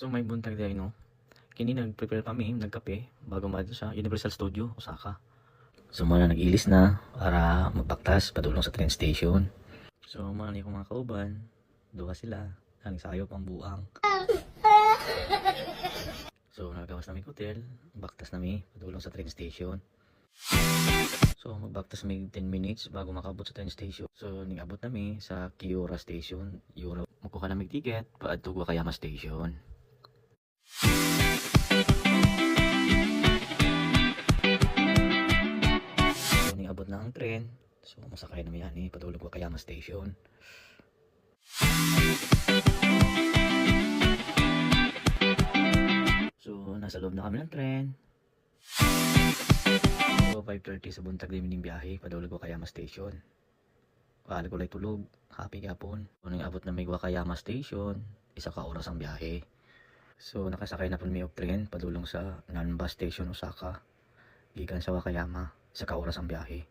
So may buntag day no. Kini nag-prepare kami, nagkape bago maadto sa Universal Studio Osaka. So muna nag-ilis na para magbaktas padulong sa train station. So muna ni mga kauban, duha sila, nang sayo pang buang. So nagawas namin hotel, baktas namin padulong sa train station. So magbaktas namin 10 minutes bago makabot sa train station. So ningabot namin sa Kiura station, Euro. Makuha namin ticket paadto Wakayama station. So ningabot na ang tren. So masakay namin ani padulong Wakayama station. So nasa loob na kami ng tren. So 5:30 sa buntag din ning biyahe padulong Wakayama station. Wala ko lay tulog, happy gapon. Kung abot na may Wakayama station, isa ka oras ang biyahe. So nakasakay na po mi og tren padulong sa Nanba Station Osaka. Gikan sa Wakayama, isa ka oras ang biyahe.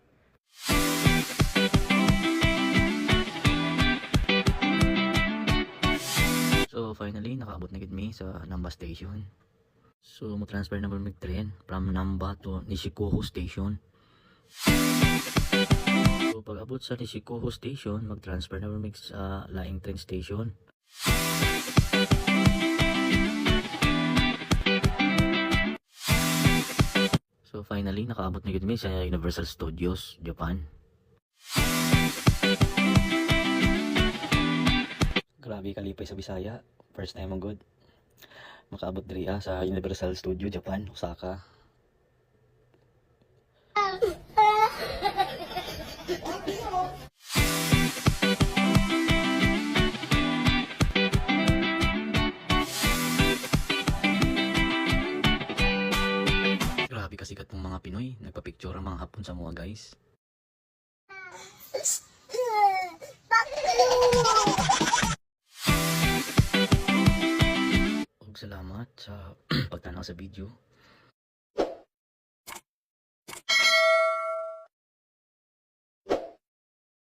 So finally nakaabot na gid mi sa Nanba Station. So mo transfer na po mi tren from Nanba to Nishikuho Station. So pag abot sa Nishikuho Station, mag-transfer na po mi sa laing train station. So finally nakaabot na gid mi sa Universal Studios Japan. Grabe kalipay sa Bisaya, first time ang good. Makaabot diri sa Universal Studio Japan, Osaka. Grabe kasikat ng mga Pinoy, nagpa-picture ang mga hapon sa mga guys. Salamat sa pagtanaw sa video.